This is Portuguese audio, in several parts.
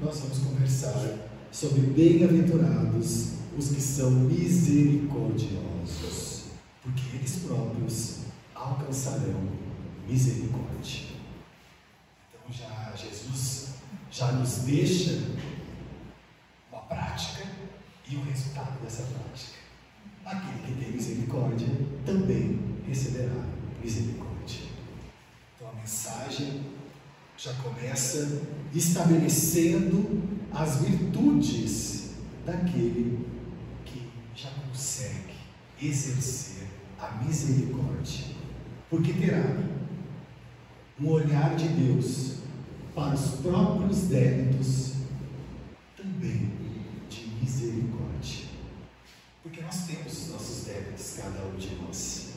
nós vamos conversar sobre bem-aventurados os que são misericordiosos, porque eles próprios alcançarão misericórdia. Então Jesus já nos deixa uma prática e o resultado dessa prática. Aquele que tem misericórdia também receberá misericórdia. Então a mensagem já começa estabelecendo as virtudes daquele que já consegue exercer a misericórdia, porque terá um olhar de Deus para os próprios débitos também de misericórdia, porque nós temos os nossos débitos, cada um de nós,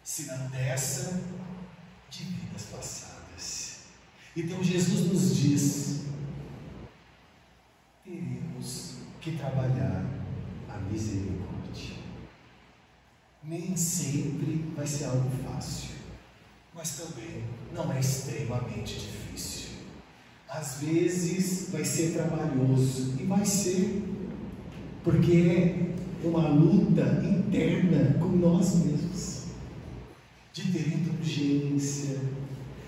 se não dessa, de vidas passadas. Então Jesus nos diz: teremos que trabalhar a misericórdia. Nem sempre vai ser algo fácil, mas também não é extremamente difícil. Às vezes vai ser trabalhoso, e vai ser, porque é uma luta interna com nós mesmos, de ter indulgência,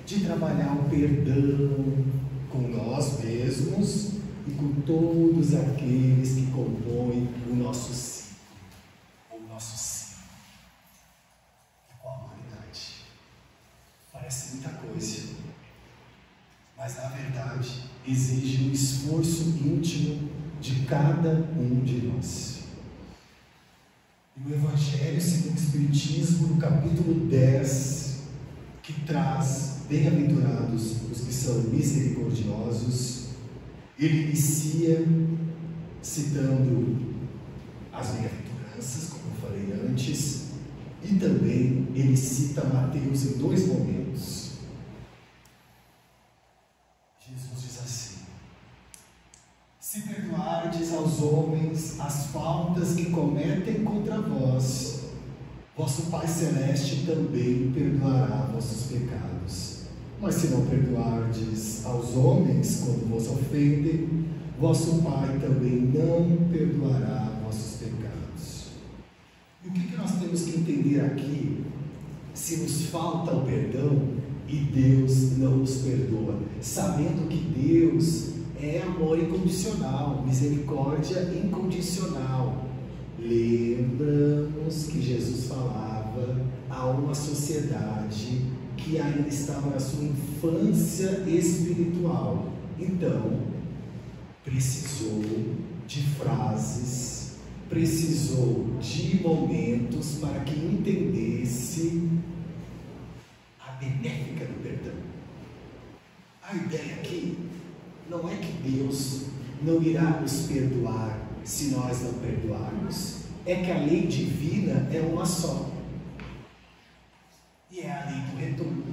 de trabalhar o perdão com nós mesmos e com todos aqueles que compõem o nosso ciclo, ou o nosso ciclo, e com a humanidade. Parece muita coisa, mas na verdade exige um esforço íntimo de cada um de nós. E o Evangelho segundo o Espiritismo, no capítulo 10, que traz bem-aventurados os que são misericordiosos, ele inicia citando as bem-aventuranças, como eu falei antes, e também ele cita Mateus em dois momentos. Jesus diz assim: se perdoardes aos homens as faltas que cometem contra vós, vosso Pai Celeste também perdoará vossos pecados. Mas se não perdoardes aos homens quando vos ofendem, vosso Pai também não perdoará vossos pecados. E o que nós temos que entender aqui? Se nos falta o perdão e Deus não nos perdoa, sabendo que Deus é amor incondicional, misericórdia incondicional. Lembramos que Jesus falava a uma sociedade que ainda estava na sua infância espiritual. Então, precisou de frases, precisou de momentos para que entendesse a benéfica do perdão. A ideia aqui não é que Deus não irá nos perdoar se nós não perdoarmos, é que a lei divina é uma só, e é a lei do retorno.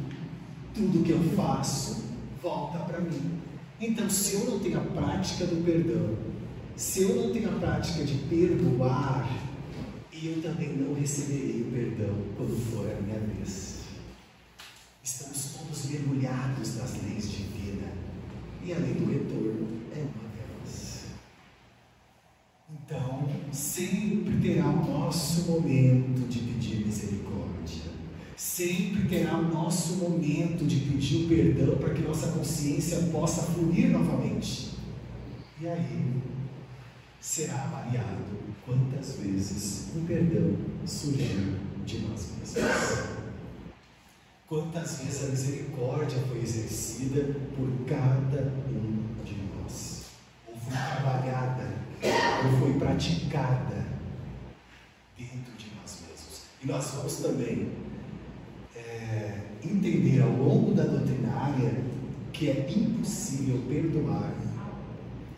Tudo que eu faço volta para mim. Então, se eu não tenho a prática do perdão, se eu não tenho a prática de perdoar, eu também não receberei o perdão quando for a minha vez. Estamos todos mergulhados nas leis divinas, e a lei do retorno é uma delas. Então, sempre terá o nosso momento de pedir misericórdia, sempre terá o nosso momento de pedir o perdão para que nossa consciência possa fluir novamente. E aí será avaliado quantas vezes o perdão surgiu de nós mesmos. Quantas vezes a misericórdia foi exercida por cada um de nós, ou foi trabalhada, ou foi praticada dentro de nós mesmos. E nós vamos também entender ao longo da doutrinária que é impossível perdoar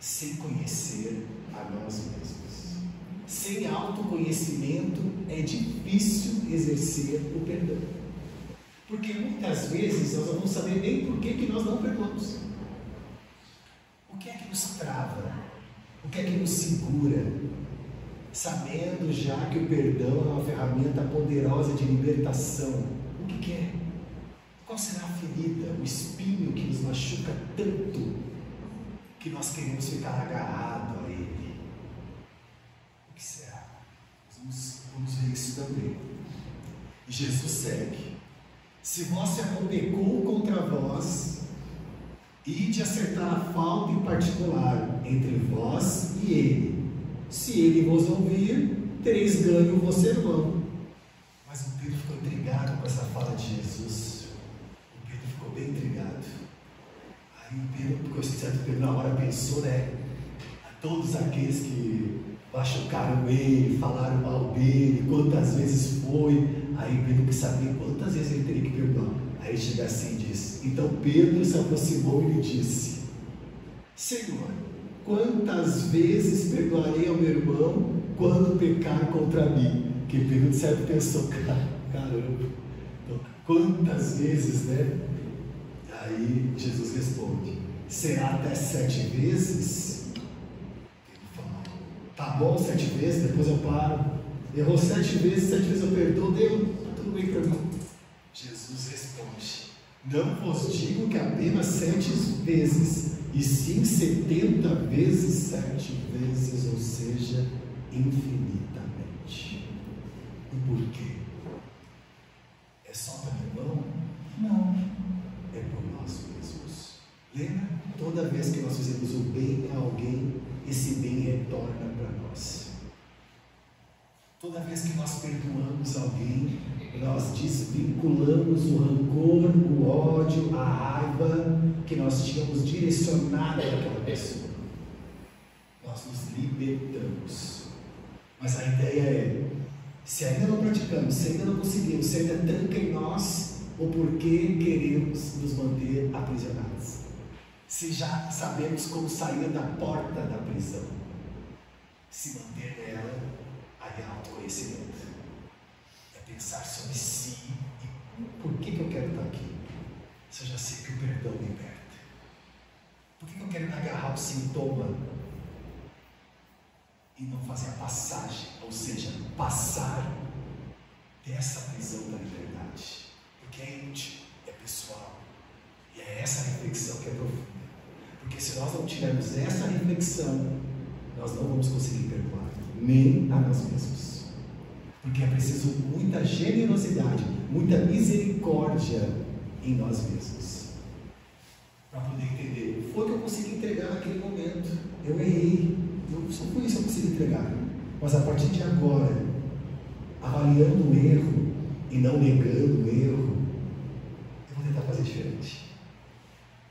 sem conhecer a nós mesmos. Sem autoconhecimento é difícil exercer o perdão, porque muitas vezes nós não vamos saber nem por que nós não perdoamos. O que é que nos trava? O que é que nos segura? Sabendo já que o perdão é uma ferramenta poderosa de libertação, o que é? Qual será a ferida, o espinho que nos machuca tanto, que que nós queremos ficar agarrado a Ele. O que será? Vamos ver isso também. E Jesus segue: se vosso irmão pecou contra vós, ide acertar a falta em particular entre vós e ele. Se ele vos ouvir, tereis ganho o vosso irmão. Mas o Pedro ficou intrigado com essa fala de Jesus. O Pedro ficou bem intrigado. Aí o Pedro, porque o certo Pedro na hora pensou, né? A todos aqueles que machucaram ele, falaram mal dele, quantas vezes foi. Aí Pedro que sabia quantas vezes ele teria que perdoar. Aí ele chega assim e diz: então Pedro se aproximou e lhe disse: Senhor, quantas vezes perdoarei ao meu irmão quando pecar contra mim? Que Pedro de certo pensou: caramba, então, quantas vezes, né? Aí Jesus responde: será até 7 vezes? Ele fala: tá bom, 7 vezes, depois eu paro. Errou 7 vezes, 7 vezes eu perdoo, deu, tudo bem para mim. Jesus responde: não vos digo que apenas 7 vezes, e sim 70 vezes 7 vezes, ou seja, infinitamente. E por quê? É só para o irmão? Não, é por nós mesmos. Lembra? Toda vez que nós fizemos o bem a alguém, esse bem retorna para nós. Toda vez que nós perdoamos alguém, nós desvinculamos o rancor, o ódio, a raiva que nós tínhamos direcionado àquela pessoa. Nós nos libertamos. Mas a ideia é: se ainda não praticamos, se ainda não conseguimos, se ainda tranca em nós, o porquê queremos nos manter aprisionados? Se já sabemos como sair da porta da prisão, se manter nela, aí é autoconhecimento. É pensar sobre si e por que eu quero estar aqui. Se eu já sei que o perdão me liberta. Por que eu quero me agarrar ao sintoma e não fazer a passagem, ou seja, passar dessa prisão da liberdade? Porque é íntimo, é pessoal, e é essa reflexão que é profunda. Porque se nós não tivermos essa reflexão, nós não vamos conseguir perdoar, nem a nós mesmos. Porque é preciso muita generosidade, muita misericórdia em nós mesmos, para poder entender: foi que eu consegui entregar naquele momento, eu errei, só por isso eu consegui entregar. Mas a partir de agora, avaliando o erro e não negando o erro, eu vou tentar fazer diferente.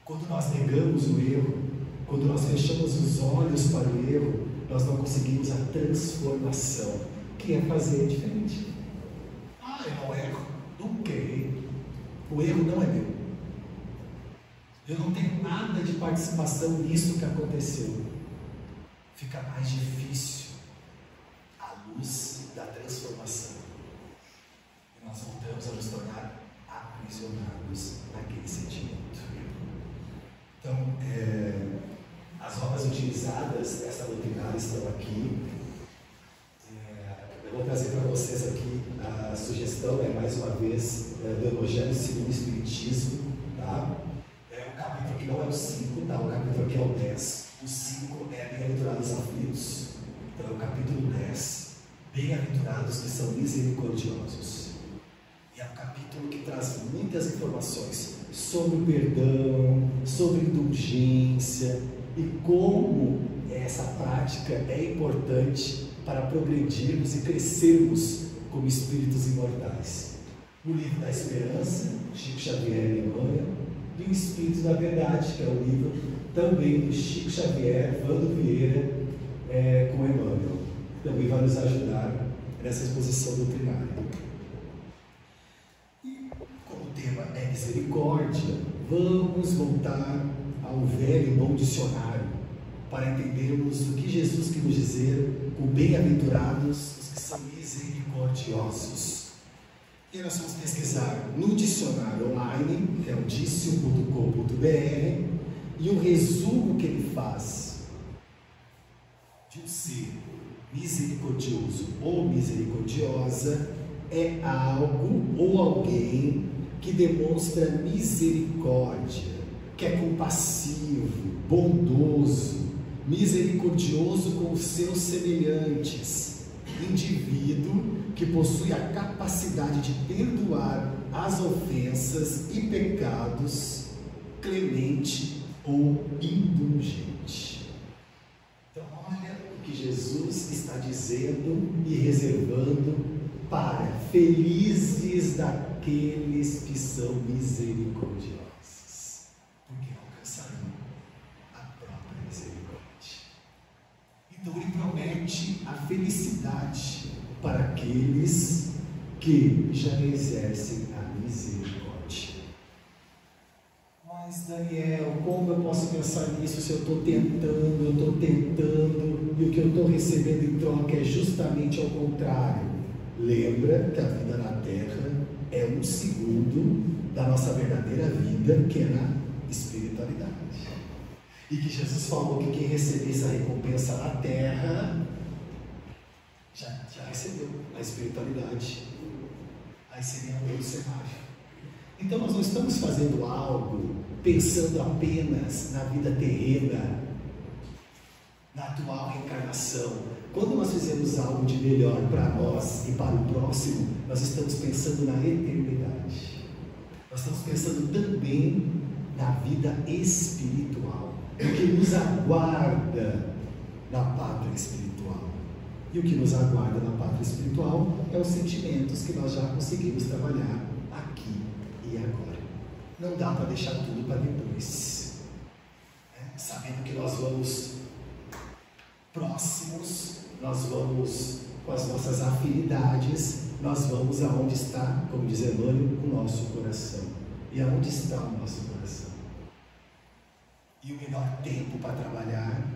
Quando nós negamos o erro, quando nós fechamos os olhos para o erro, nós não conseguimos a transformação, que é fazer diferente. Eu não erro, nunca errei. O erro não é meu. Eu não tenho nada de participação nisso que aconteceu. Fica mais difícil à luz da transformação. E nós voltamos a nos tornar aprisionados naquele sentimento. Então, as obras utilizadas nessa doutrinária estão aqui. Eu vou trazer para vocês aqui a sugestão, mais uma vez, do Evangelho segundo o Espiritismo. Tá? O capítulo aqui não é o 5, tá? O capítulo aqui é o 10. O 5 é Bem-aventurados aflitos. Então é o capítulo 10. Bem-aventurados que são misericordiosos. E é um capítulo que traz muitas informações sobre o perdão, sobre indulgência e como essa prática é importante para progredirmos e crescermos como espíritos imortais. O Livro da Esperança, Chico Xavier e Emmanuel, e o Espírito da Verdade, que é o livro também do Chico Xavier, Vando Vieira, com Emmanuel. Também vai nos ajudar nessa exposição doutrinária. E como o tema é misericórdia, vamos voltar ao velho e bom dicionário para entendermos o que Jesus quis nos dizer com bem-aventurados os que são misericordiosos. E nós vamos pesquisar no dicionário online, que é o dicio.com.br, e o resumo que ele faz de um ser misericordioso ou misericordiosa é algo ou alguém que demonstra misericórdia, que é compassivo, bondoso, misericordioso com os seus semelhantes, indivíduo que possui a capacidade de perdoar as ofensas e pecados, clemente ou indulgente. Então, olha o que Jesus está dizendo e reservando para felizes daqueles que são misericordiosos, porque alcançarão a própria misericórdia. Então ele promete a felicidade para aqueles que já exercem a misericórdia. Mas Daniel, como eu posso pensar nisso se eu estou tentando, e o que eu estou recebendo em troca é justamente ao contrário? Lembra que a vida na terra é um segundo da nossa verdadeira vida, que é na espiritualidade. E que Jesus falou que quem recebesse a recompensa na terra já recebeu a espiritualidade. Aí seria um outro cenário. Então nós não estamos fazendo algo pensando apenas na vida terrena, na atual reencarnação. Quando nós fizemos algo de melhor para nós e para o próximo, nós estamos pensando na eternidade. Nós estamos pensando também na vida espiritual, o que nos aguarda na pátria espiritual. E o que nos aguarda na pátria espiritual é os sentimentos que nós já conseguimos trabalhar aqui e agora. Não dá para deixar tudo para depois, sabendo que nós vamos próximos, nós vamos com as nossas afinidades, nós vamos aonde está, como diz Emmanuel, o nosso coração. E aonde está o nosso coração? E o melhor tempo para trabalhar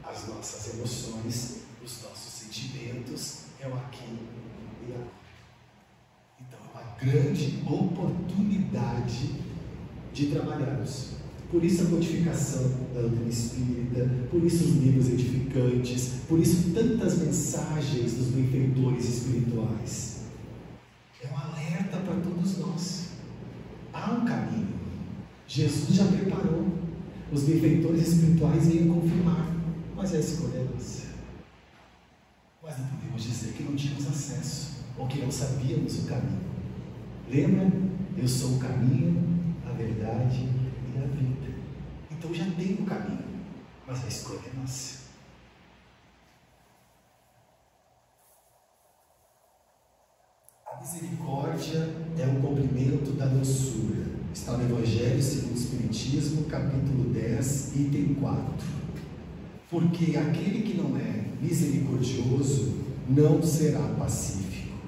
as nossas emoções, os nossos sentimentos, é o aqui e agora. Então é uma grande oportunidade de trabalharmos. Por isso a codificação da doutrina espírita, por isso os livros edificantes, por isso tantas mensagens dos benfeitores espirituais. É um alerta para todos nós. Há um caminho. Jesus já preparou. Os benfeitores espirituais iam confirmar, mas a escolha é nossa. Mas não podemos dizer que não tínhamos acesso, ou que não sabíamos o caminho. Lembra? Eu sou o caminho, a verdade e a vida. Então já tem o caminho, mas a escolha é nossa. A misericórdia é o comprimento da doçura. Está no Evangelho segundo o Espiritismo, capítulo 10, item 4. Porque aquele que não é misericordioso não será pacífico.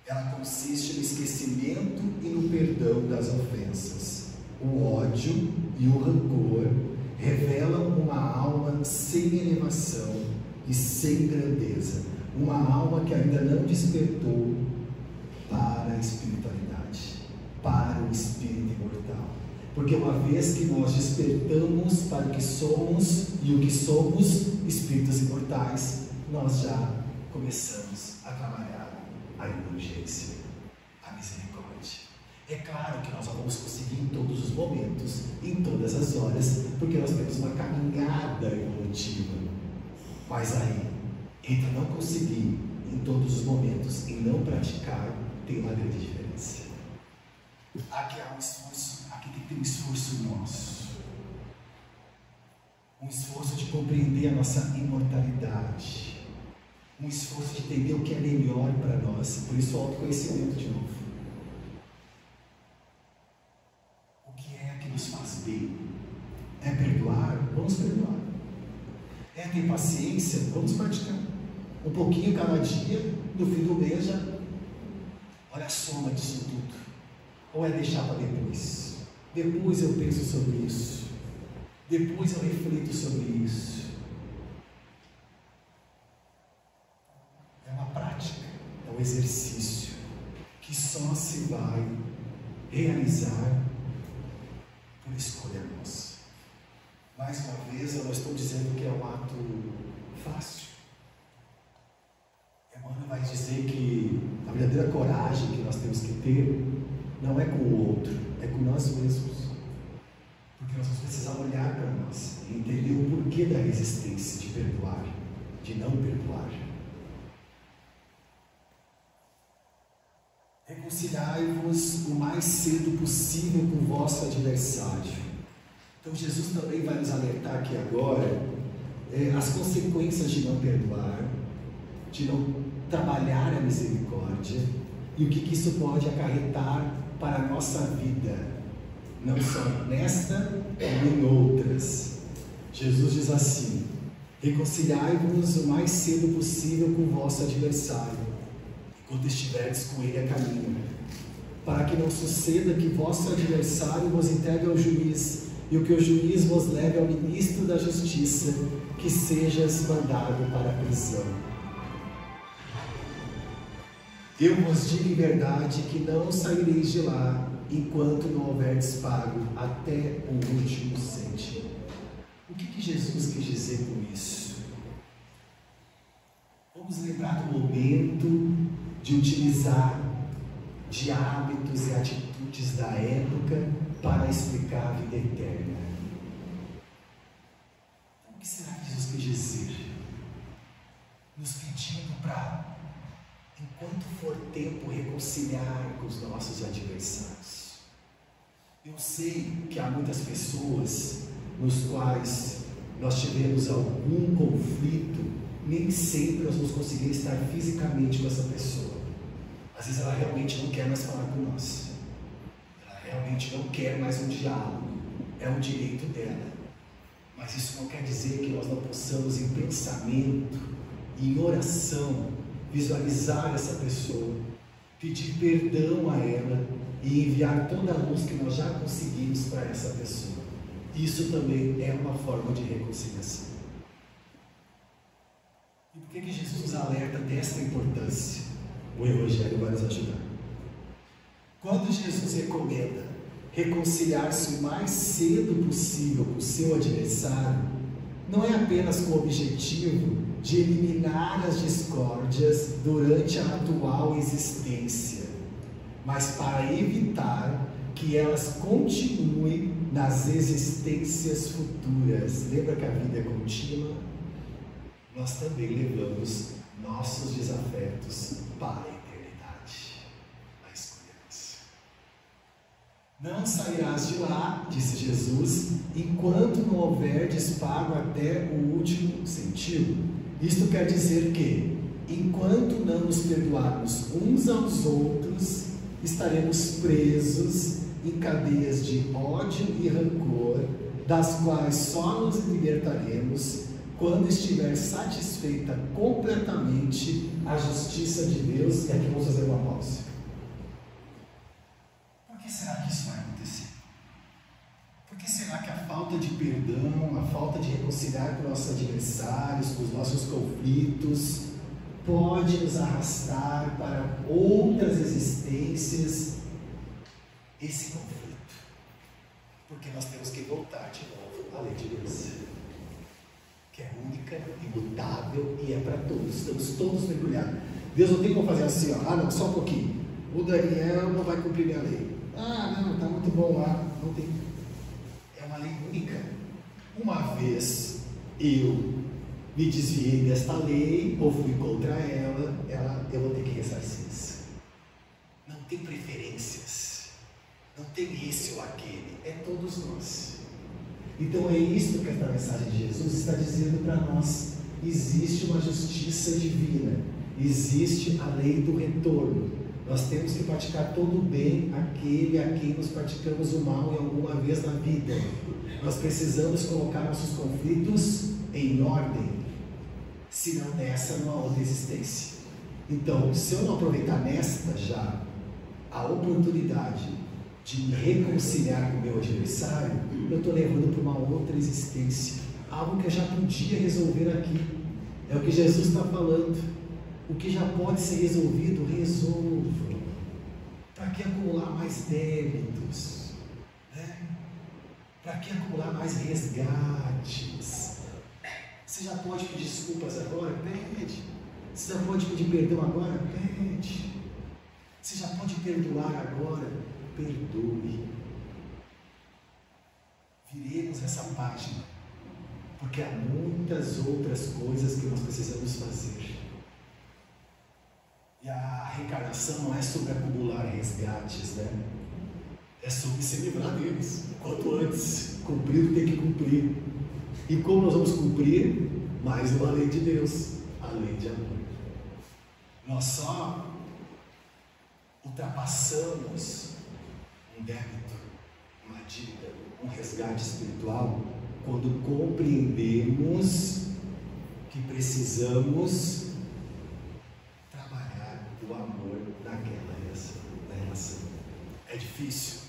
Ela consiste no esquecimento e no perdão das ofensas. O ódio e o rancor revelam uma alma sem elevação e sem grandeza, uma alma que ainda não despertou para a espiritualidade, para o espírito imortal. Porque uma vez que nós despertamos para o que somos e o que somos, espíritos imortais, nós já começamos a trabalhar a indulgência, a misericórdia. É claro que nós não vamos conseguir em todos os momentos, em todas as horas, porque nós temos uma caminhada evolutiva. Mas aí, entre não conseguir em todos os momentos e não praticar, tem uma grande diferença. Aqui há um esforço, aqui tem que ter um esforço nosso. Um esforço de compreender a nossa imortalidade. Um esforço de entender o que é melhor para nós. Por isso o autoconhecimento de novo. O que é que nos faz bem? É perdoar? Vamos perdoar. É ter paciência? Vamos praticar. Um pouquinho cada dia, no fim do mês já. Olha a soma disso tudo. Ou é deixar para depois? Depois eu penso sobre isso. Depois eu reflito sobre isso. É uma prática, é um exercício que só se vai realizar por escolha nossa. Mais uma vez, eu não estou dizendo que é um ato fácil. Emmanuel vai dizer que a verdadeira coragem que nós temos que ter não é com o outro, é com nós mesmos. Porque que da resistência de perdoar, de não perdoar? Reconciliai-vos o mais cedo possível com o vosso adversário. Então Jesus também vai nos alertar aqui agora as consequências de não perdoar, de não trabalhar a misericórdia e o que isso pode acarretar para a nossa vida, não só nesta, como em outras. Jesus diz assim: reconciliai-vos o mais cedo possível com o vosso adversário, quando estiverdes com ele a caminho, para que não suceda que vosso adversário vos entregue ao juiz, e o que o juiz vos leve ao ministro da justiça, que sejas mandado para a prisão. Eu vos digo em verdade que não saireis de lá, enquanto não houverdes pago até o último cêntimo. O que Jesus quis dizer com isso? Vamos lembrar do momento de utilizar de hábitos e atitudes da época para explicar a vida eterna. Então, o que será que Jesus quis dizer? Nos pedindo para, enquanto for tempo, reconciliar com os nossos adversários. Eu sei que há muitas pessoas nos quais nós tivemos algum conflito, nem sempre nós vamos conseguir estar fisicamente com essa pessoa. Às vezes ela realmente não quer mais falar com nós, ela realmente não quer mais um diálogo, é um direito dela, mas isso não quer dizer que nós não possamos, em pensamento, em oração, visualizar essa pessoa, pedir perdão a ela e enviar toda a luz que nós já conseguimos para essa pessoa. Isso também é uma forma de reconciliação. E por que Jesus nos alerta desta importância? O Evangelho vai nos ajudar. Quando Jesus recomenda reconciliar-se o mais cedo possível com o seu adversário, não é apenas com o objetivo de eliminar as discórdias durante a atual existência, mas para evitar que elas continuem nas existências futuras. Lembra que a vida é contínua? Nós também levamos nossos desafetos para a eternidade. A escolha é nossa. Não sairás de lá, disse Jesus, enquanto não houverdes pago até o último centavo. Isto quer dizer que, enquanto não nos perdoarmos uns aos outros, estaremos presos em cadeias de ódio e rancor, das quais só nos libertaremos quando estiver satisfeita completamente a justiça de Deus. E aqui vamos fazer uma pausa. Por que será que isso vai acontecer? Por que será que a falta de perdão, a falta de reconciliar com nossos adversários, com os nossos conflitos, pode nos arrastar para outras existências? Esse conflito, porque nós temos que voltar de novo à lei de Deus, que é única, imutável e é para todos. Estamos todos mergulhados. Deus não tem como fazer assim, ó. Ah, não, só um pouquinho. O Daniel não vai cumprir minha lei. Ah, não, está muito bom lá. Não tem. É uma lei única. Uma vez eu me desviei desta lei ou fui contra ela, eu vou ter que ressarcir isso. Não tem preferências. Não tem esse ou aquele, é todos nós. Então é isso que esta mensagem de Jesus está dizendo para nós. Existe uma justiça divina, existe a lei do retorno. Nós temos que praticar todo o bem àquele a quem nós praticamos o mal em alguma vez na vida. Nós precisamos colocar nossos conflitos em ordem, senão nessa não há outra existência. Então, se eu não aproveitar nesta já a oportunidade de me reconciliar com o meu adversário, eu estou levando para uma outra existência, algo que eu já podia resolver aqui. É o que Jesus está falando. O que já pode ser resolvido, resolva. Para que acumular mais débitos? Né? Para que acumular mais resgates? Você já pode pedir desculpas agora? Pede. Você já pode pedir perdão agora? Pede. Você já pode perdoar agora? Perdoe. Viremos essa página, Porque há muitas outras coisas que nós precisamos fazer. E a reencarnação não é sobre acumular resgates, né? É sobre se livrar deles, quanto antes. Cumprir o que tem que cumprir. E como nós vamos cumprir? Mais uma lei de Deus, a lei de amor. Nós só ultrapassamos um débito, uma dívida, um resgate espiritual, quando compreendemos que precisamos trabalhar o amor naquela relação. É difícil,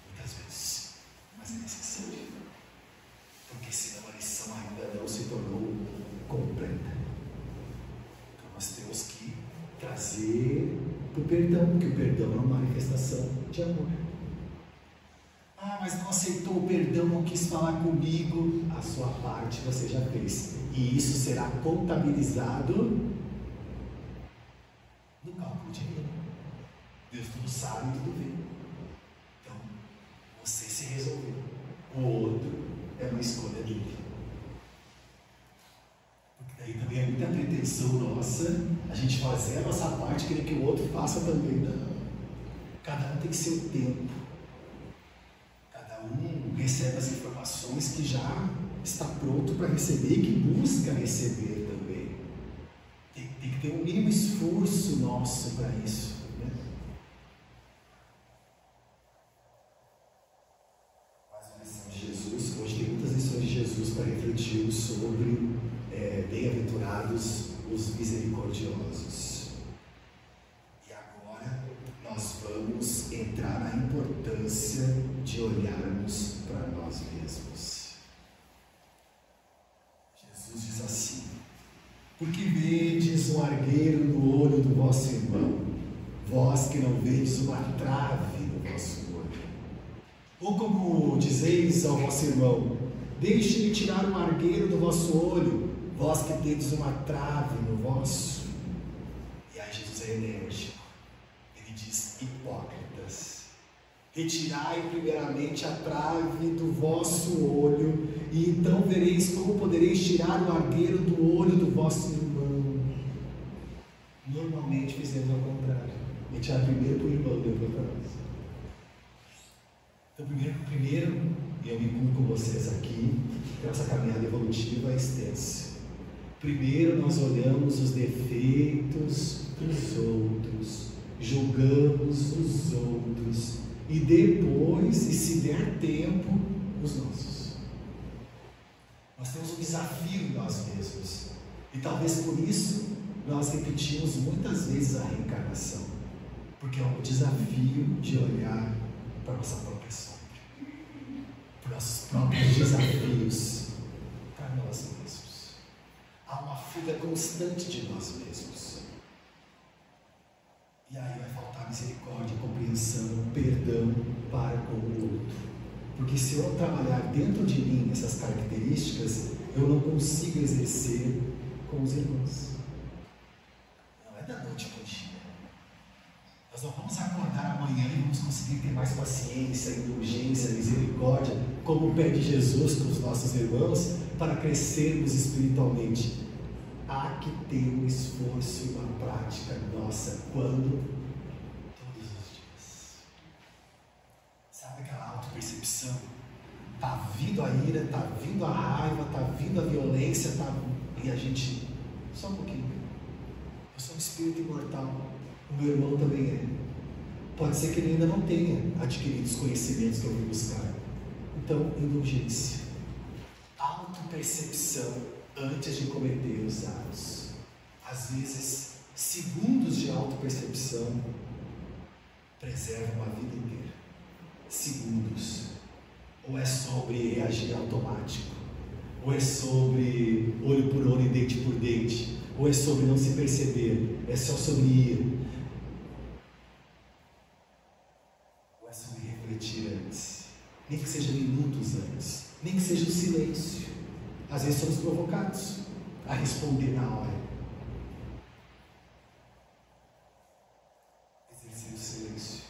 muitas vezes, mas é necessário, porque senão a lição ainda não se tornou completa. Então nós temos que trazer para o perdão, porque o perdão é uma manifestação de amor. Ah, mas não aceitou o perdão, não quis falar comigo. A sua parte você já fez, e isso será contabilizado no cálculo divino. Deus tudo sabe e tudo vê. Então, você se resolveu. O outro é uma escolha dele. Porque daí também é muita pretensão nossa a gente fazer a nossa parte, querer que o outro faça também. Não. Cada um tem seu tempo. Cada um recebe as informações que já está pronto para receber e que busca receber também. Tem que ter um mínimo esforço nosso para isso. Né? Mais uma lição de Jesus. Hoje tem muitas lições de Jesus para refletirmos sobre bem-aventurados os misericordiosos. E agora nós vamos entrar na importância de olharmos para nós mesmos. Jesus diz assim: porque vedes um argueiro no olho do vosso irmão, vós que não vedes uma trave no vosso olho? Ou como dizeis ao vosso irmão: deixe-me tirar um argueiro do vosso olho, vós que tendes uma trave no vosso? E aí Jesus é enérgico, ele diz: hipócritas, retirai primeiramente a trave do vosso olho, e então vereis como podereis tirar o argueiro do olho do vosso irmão. Normalmente fizemos ao contrário, retirar primeiro para o irmão, depois para nós. Então primeiro, e eu me incluo com vocês aqui, nossa caminhada evolutiva é extensa. Primeiro nós olhamos os defeitos dos outros, julgamos os outros, e depois, e se der tempo, os nossos. Nós temos um desafio em nós mesmos, e talvez por isso nós repetimos muitas vezes a reencarnação, porque é um desafio de olhar para a nossa própria sombra, para os nossos próprios desafios, para nós mesmos. Há uma fuga constante de nós mesmos. E aí vai faltar misericórdia, compreensão, perdão para com o outro. Porque se eu trabalhar dentro de mim essas características, eu não consigo exercer com os irmãos. Não é da noite para o dia. Nós não vamos acordar amanhã e vamos conseguir ter mais paciência, indulgência, misericórdia, como pede Jesus com os nossos irmãos, para crescermos espiritualmente. Há que ter um esforço e uma prática nossa. Quando? Todos os dias. Sabe aquela autopercepção? Está vindo a ira, está vindo a raiva, está vindo a violência, e a gente, só um pouquinho. Eu sou um espírito imortal, o meu irmão também é. Pode ser que ele ainda não tenha adquirido os conhecimentos que eu vim buscar. Então, indulgência, autopercepção antes de cometer os atos. Às vezes, segundos de autopercepção preservam a vida inteira. Segundos. Ou é sobre reagir automático, ou é sobre olho por olho e dente por dente, ou é sobre não se perceber, é só sobre ir, ou é sobre refletir antes, nem que seja minutos antes, nem que seja o silêncio. Às vezes somos provocados a responder na hora. Exercer o silêncio.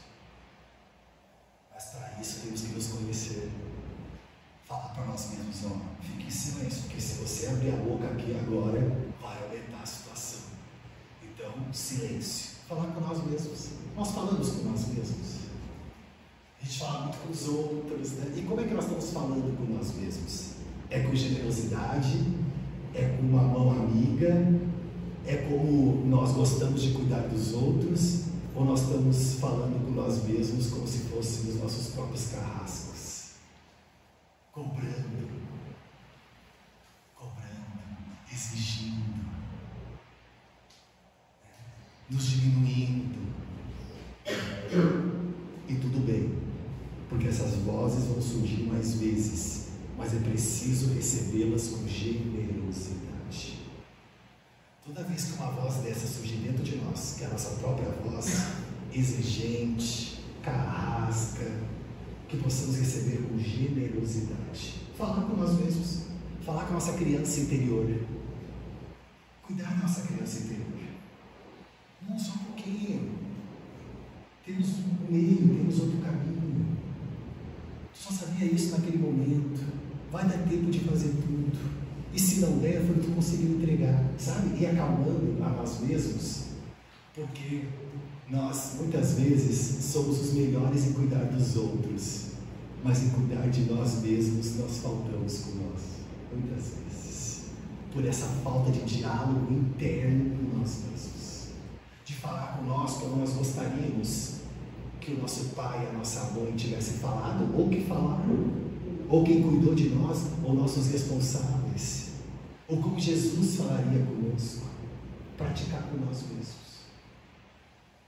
Mas para isso temos que nos conhecer. Falar para nós mesmos: ó, fique em silêncio, abrir a boca aqui agora, vai aumentar a situação. Então, silêncio. Falar com nós mesmos. Nós falamos com nós mesmos. A gente fala muito com os outros, né? E como é que nós estamos falando com nós mesmos? É com generosidade? É com uma mão amiga? É como nós gostamos de cuidar dos outros? Ou nós estamos falando com nós mesmos como se fôssemos nossos próprios carrascos? Cobrando, exigindo, nos diminuindo. E tudo bem, porque essas vozes vão surgir mais vezes, mas é preciso recebê-las com generosidade. Toda vez que uma voz dessa surgir dentro de nós, que é a nossa própria voz, exigente, carrasca, que possamos receber com generosidade. Falar com nós mesmos, falar com a nossa criança interior, cuidar da nossa criança interior. Não só um pouquinho, temos um meio, temos outro caminho. Tu só sabia isso naquele momento, vai dar tempo de fazer tudo. E se não der, foi o que tu conseguiu entregar, sabe? E acalmando a nós mesmos, porque nós, muitas vezes, somos os melhores em cuidar dos outros, mas em cuidar de nós mesmos, nós faltamos com nós, muitas vezes, por essa falta de diálogo interno com nós mesmos, de falar com nós como nós gostaríamos que o nosso pai e a nossa mãe tivessem falado, ou que falaram, ou quem cuidou de nós, ou nossos responsáveis, ou como Jesus falaria conosco, praticar com nós mesmos.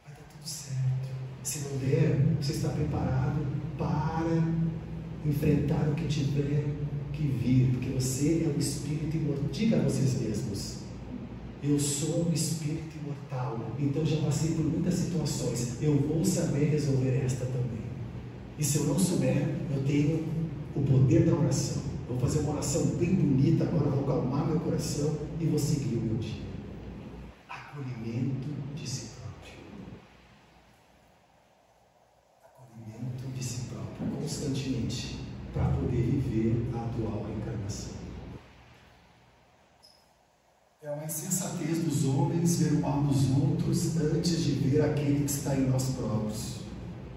Vai dar tudo certo. Se não der, você está preparado para enfrentar o que tiver que vir, porque você é um espírito imortal. Diga a vocês mesmos: eu sou um espírito imortal, então já passei por muitas situações, eu vou saber resolver esta também. E se eu não souber, eu tenho o poder da oração. Vou fazer uma oração bem bonita agora, vou acalmar meu coração e vou seguir o meu dia. Acolhimento de si próprio. Acolhimento de si próprio, constantemente, para poder viver a atual reencarnação. É uma insensatez dos homens ver o mal nos outros antes de ver aquele que está em nós próprios.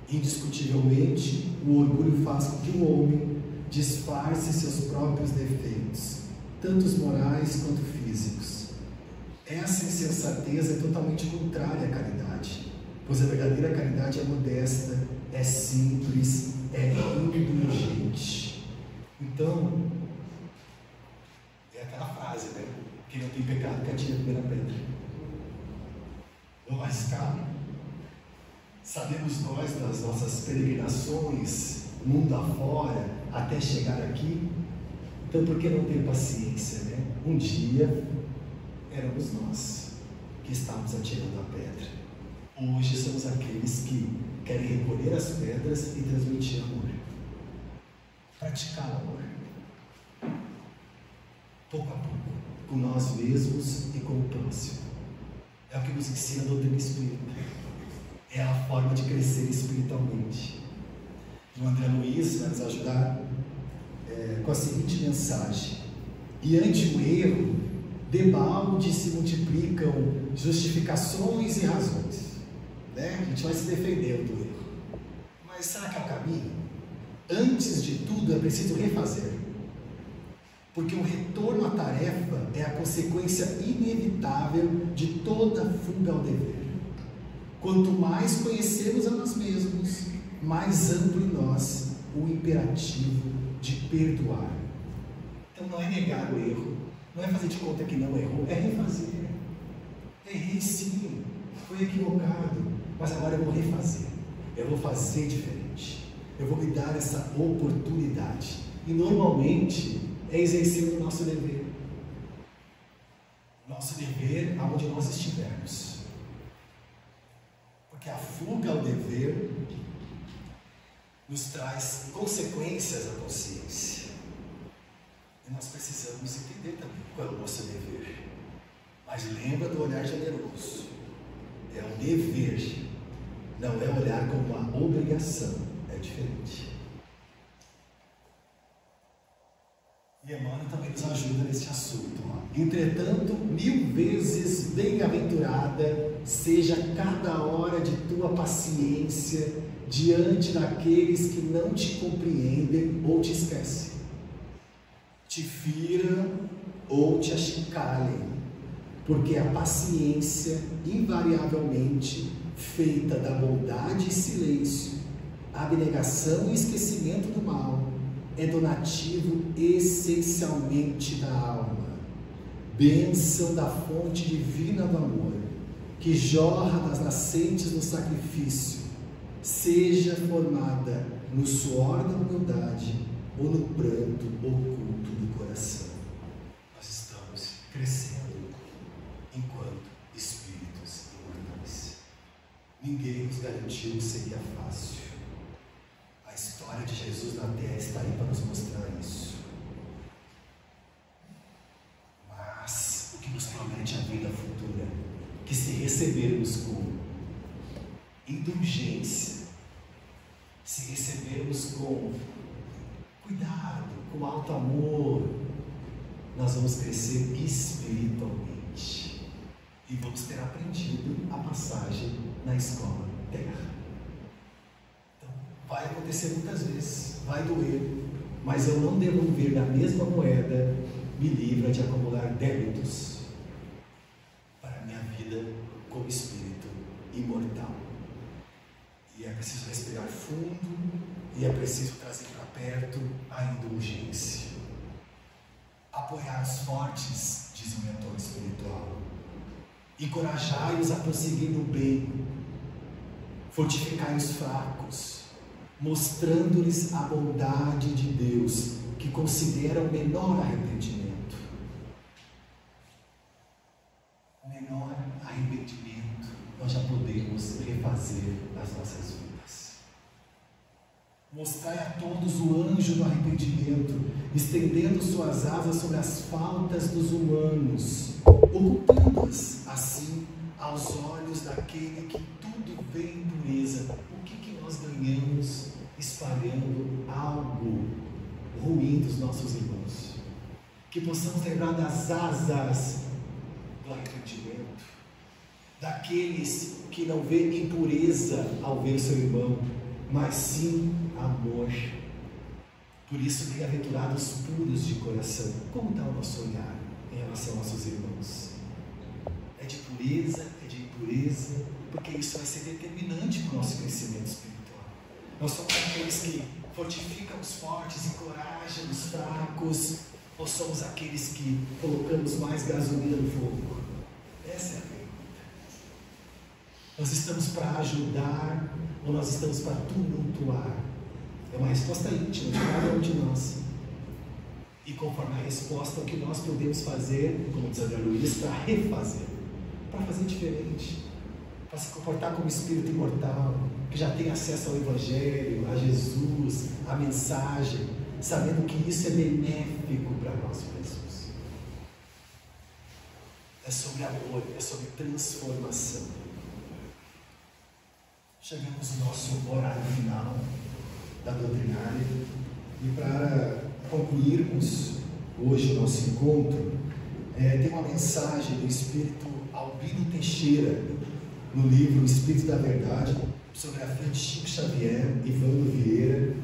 Indiscutivelmente, o orgulho faz com que o homem disfarce seus próprios defeitos, tanto os morais quanto físicos. Essa insensatez é totalmente contrária à caridade, pois a verdadeira caridade é modesta, é simples, é indulgente. Então, é aquela frase, né? Quem não tem pecado que atire a primeira pedra. Vamos arriscar? Sabemos nós das nossas peregrinações, mundo afora, até chegar aqui. Então, por que não ter paciência, né? Um dia éramos nós que estávamos atirando a pedra. Hoje somos aqueles que querem recolher as pedras e transmitir amor. Praticar o amor. Pouco a pouco, com nós mesmos e com o próximo. É o que nos ensina a doutrina espírita. É a forma de crescer espiritualmente. O André Luiz vai nos ajudar com a seguinte mensagem: diante o erro, debalde se multiplicam justificações e razões, né? A gente vai se defender do erro, mas será que é o caminho? Antes de tudo é preciso refazer, porque o retorno à tarefa é a consequência inevitável de toda fuga ao dever. Quanto mais conhecemos a nós mesmos, mais amplo em nós o imperativo de perdoar. Então não é negar o erro, não é fazer de conta que não errou, é refazer. Errei sim, foi equivocado, mas agora eu vou refazer, eu vou fazer diferente, eu vou me dar essa oportunidade. E normalmente é exercer o nosso dever. Nosso dever aonde nós estivermos. Porque a fuga ao dever nos traz consequências à consciência. E nós precisamos entender também qual é o nosso dever. Mas lembra do olhar generoso. É um dever, não é olhar como uma obrigação. É diferente. E Emmanuel também nos ajuda nesse assunto. Entretanto, 1000 vezes bem-aventurada seja cada hora de tua paciência diante daqueles que não te compreendem ou te esquecem, te firam ou te achicalhem, porque a paciência, invariavelmente feita da bondade e silêncio, abnegação e esquecimento do mal, é donativo essencialmente da alma, bênção da fonte divina do amor, que jorra das nascentes do sacrifício, seja formada no suor da humildade ou no pranto oculto do coração. Nós estamos crescendo enquanto espíritos imortais. Ninguém nos garantiu que seria fácil. A história de Jesus na Terra está aí para nos mostrar isso. Mas o que nos promete a vida futura, que se recebermos com indulgência, se recebermos com cuidado, com alto amor, nós vamos crescer espiritualmente e vamos ter aprendido a passagem na escola Terra. Vai acontecer muitas vezes, vai doer, mas eu não devolver da mesma moeda me livra de acumular débitos para a minha vida como espírito imortal. E é preciso respirar fundo e é preciso trazer para perto a indulgência. Apoiar os fortes, diz o mentor espiritual. Encorajai-os a prosseguir no bem. Fortificai os fracos, mostrando-lhes a bondade de Deus, que considera o menor arrependimento. O menor arrependimento, nós já podemos refazer as nossas vidas. Mostrai a todos o anjo do arrependimento, estendendo suas asas sobre as faltas dos humanos, ocultando-as assim aos olhos daquele que tudo vê em pureza. O que nós ganhamos espalhando algo ruim dos nossos irmãos? Que possamos lembrar das asas do arrependimento, daqueles que não vê impureza ao ver seu irmão, mas sim amor. Por isso, bem-aventurados puros de coração. Como está o nosso olhar em relação aos nossos irmãos? É de pureza, é de impureza? Porque isso vai ser determinante para o nosso crescimento espiritual. Nós somos aqueles que fortificam os fortes, encorajam os fracos, ou somos aqueles que colocamos mais gasolina no fogo? Essa é a pergunta. Nós estamos para ajudar ou nós estamos para tumultuar? É uma resposta íntima de cada um de nós. E conforme a resposta, o que nós podemos fazer, como diz André Luiz, para refazer, para fazer diferente, para se comportar como espírito imortal, que já tem acesso ao Evangelho, a Jesus, a mensagem, sabendo que isso é benéfico para nós mesmos. É sobre amor, é sobre transformação. Chegamos no nosso horário final da doutrinária e para concluirmos hoje o nosso encontro, tem uma mensagem do Espírito Albino Teixeira no livro O Espírito da Verdade, sobre a frente de Chico Xavier e Vando Vieira,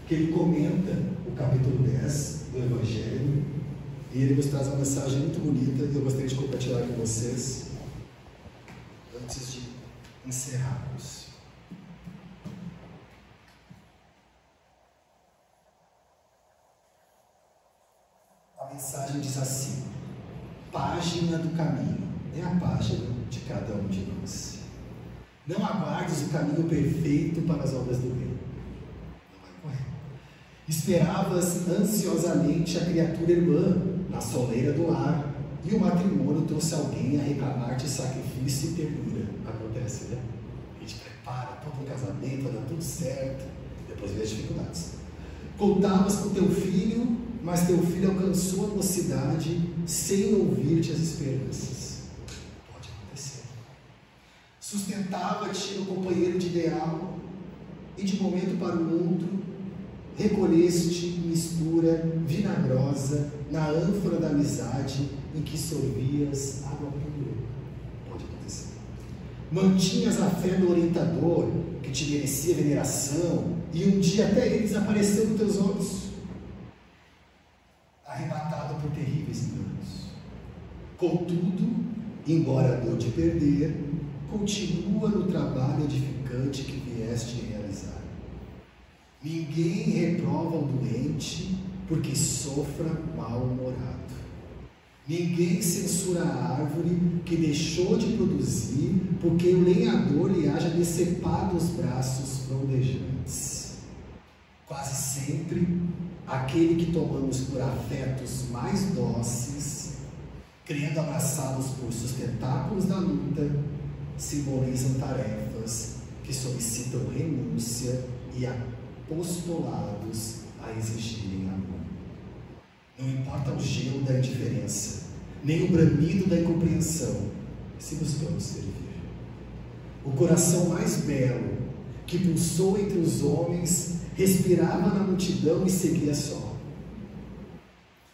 que ele comenta o capítulo 10 do Evangelho e ele nos traz uma mensagem muito bonita e eu gostaria de compartilhar com vocês antes de encerrarmos. A mensagem diz assim: página do caminho, é a página de cada um de nós. Não aguardes o caminho perfeito para as obras do bem. Não vai correr. Esperavas ansiosamente a criatura irmã na soleira do lar, e o matrimônio trouxe alguém a reclamar-te sacrifício e ternura. Acontece, né? A gente prepara todo um casamento, vai dar tudo certo, depois vem as dificuldades. Contavas com teu filho, mas teu filho alcançou a mocidade sem ouvir-te as esperanças. Pode acontecer. Sustentava-te o companheiro de ideal, e de momento para o outro recolheste mistura vinagrosa na ânfora da amizade em que sorvias água pura. Pode acontecer. Mantinhas a fé no orientador que te merecia veneração e um dia até ele desapareceu dos teus olhos, arrebatado por terríveis enganos. Contudo, embora a dor de perder, continua no trabalho edificante que vieste realizar. Ninguém reprova o doente porque sofra mal-humorado. Ninguém censura a árvore que deixou de produzir porque o lenhador lhe haja decepado os braços frondejantes. Quase sempre, aquele que tomamos por afetos mais dóceis, querendo abraçá-los por sustentáculos da luta, simbolizam tarefas que solicitam renúncia e apostolados a exigirem amor. Não importa o gelo da indiferença, nem o bramido da incompreensão, se buscamos servir. O coração mais belo, que pulsou entre os homens, respirava na multidão e seguia só.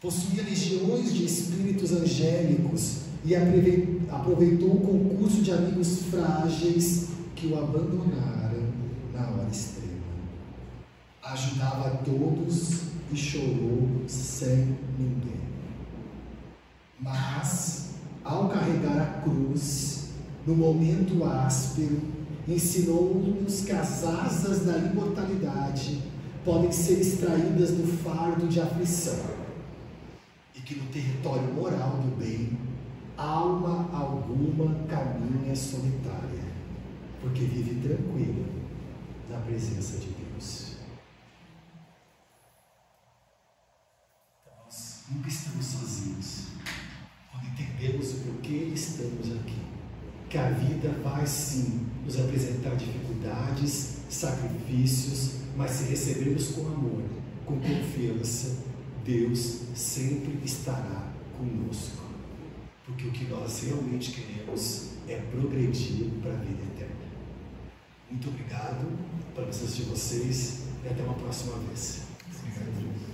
Possuía legiões de espíritos angélicos e aproveitou o concurso de amigos frágeis que o abandonaram na hora extrema. Ajudava a todos e chorou sem ninguém. Mas, ao carregar a cruz, no momento áspero, ensinou-nos que as asas da imortalidade podem ser extraídas do fardo de aflição e que no território moral do bem, alma alguma caminha solitária, porque vive tranquila na presença de Deus. Nós nunca estamos sozinhos quando entendemos o porquê estamos aqui. Que a vida vai sim nos apresentar dificuldades, sacrifícios, mas se recebermos com amor, com confiança, Deus sempre estará conosco. Porque o que nós realmente queremos é progredir para a vida eterna. Muito obrigado pela presença de vocês e até uma próxima vez. Obrigado.